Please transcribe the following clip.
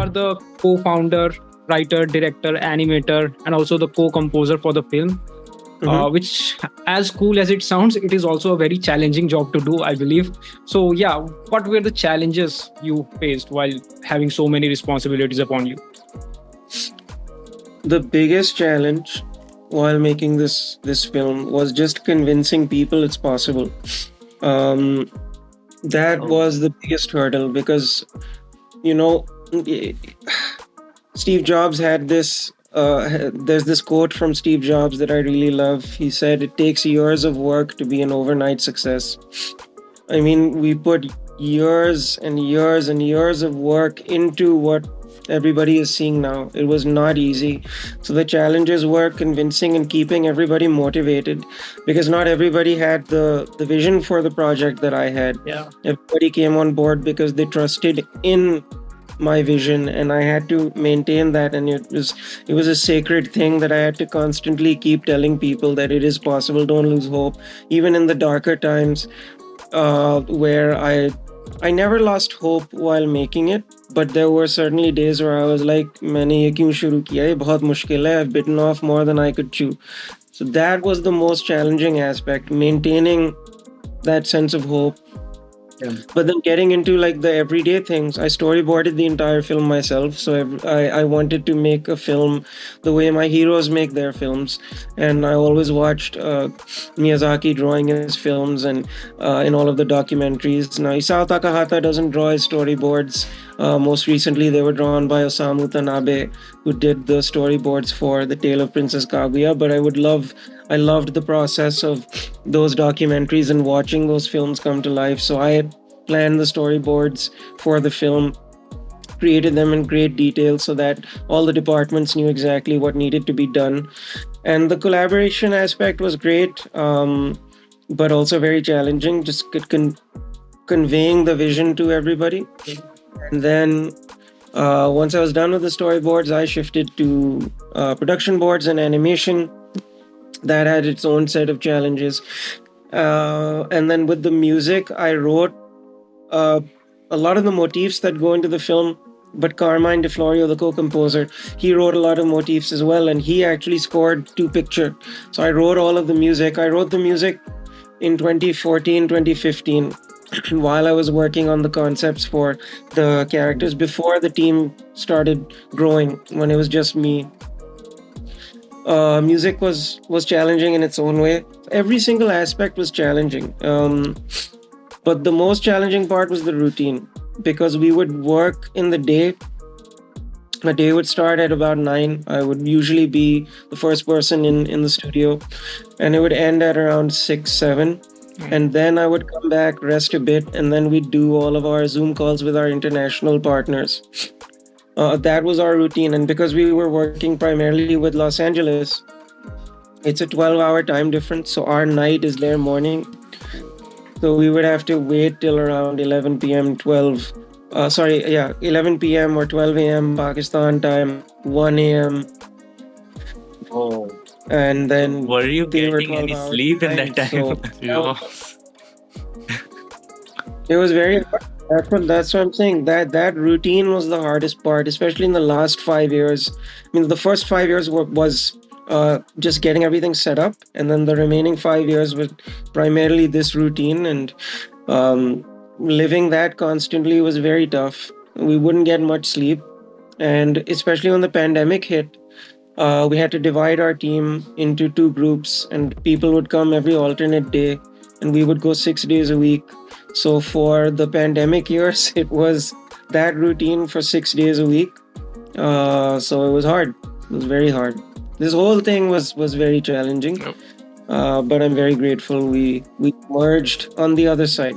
are the co-founder, writer, director, animator, and also the co-composer for the film. Mhm. Which, as cool as it sounds, it is also a very challenging job to do, I believe. So, yeah, what were the challenges you faced while having so many responsibilities upon you? The biggest challenge while making this film was just convincing people it's possible. Um, that was the biggest hurdle because you know Steve Jobs had this. There's this quote from Steve Jobs that I really love. He said, "It takes years of work to be an overnight success." I mean, we put years and years and years of work into what everybody is seeing now. It was not easy. So the challenges were convincing and keeping everybody motivated because not everybody had the vision for the project that I had. Yeah. Everybody came on board because they trusted in my vision and I had to maintain that, and it was a sacred thing that I had to constantly keep telling people that it is possible, don't lose hope, even in the darker times, where I never lost hope while making it, but there were certainly days where I was like, मैंने ये क्यों शुरू किया, ये बहुत मुश्किल है, I've bitten off more than I could chew. So that was the most challenging aspect, maintaining that sense of hope. Yeah. But then getting into like the everyday things, I storyboarded the entire film myself. So I wanted to make a film the way my heroes make their films. And I always watched Miyazaki drawing his films and in all of the documentaries. Now, Isao Takahata doesn't draw his storyboards. Most recently, they were drawn by Osamu Tanabe, who did the storyboards for The Tale of Princess Kaguya. But I loved the process of those documentaries and watching those films come to life. So I had planned the storyboards for the film, created them in great detail so that all the departments knew exactly what needed to be done. And the collaboration aspect was great, but also very challenging, just conveying the vision to everybody. And then once I was done with the storyboards, I shifted to production boards and animation. That had its own set of challenges. And then with the music, I wrote a lot of the motifs that go into the film. But Carmine DeFlorio, the co-composer, he wrote a lot of motifs as well, and he actually scored to picture. So I wrote all of the music. I wrote the music in 2014, 2015, while I was working on the concepts for the characters before the team started growing, when it was just me. Music was challenging in its own way. Every single aspect was challenging. But the most challenging part was the routine, because we would work in the day. My day would start at about 9. I would usually be the first person in the studio, and it would end at around 6, 7. And then I would come back, rest a bit, and then we'd do all of our Zoom calls with our international partners. That was our routine. And because we were working primarily with Los Angeles, it's a 12-hour time difference. So our night is their morning. So we would have to wait till around 11 p.m., 11 p.m. or 12 a.m. Pakistan time, 1 a.m. Oh. And then Were you they were getting any 12 hours sleep in that behind, time? so it was very hard. That's what I'm saying. That routine was the hardest part, especially in the last 5 years. I mean, the first 5 years was just getting everything set up, and then the remaining 5 years was primarily this routine, and living that constantly was very tough. We wouldn't get much sleep, and especially when the pandemic hit, we had to divide our team into 2 groups, and people would come every alternate day, and we would go 6 days a week. So for the pandemic years, it was that routine for 6 days a week. So it was hard. It was very hard. This whole thing was very challenging. Yep. But I'm very grateful we merged on the other side.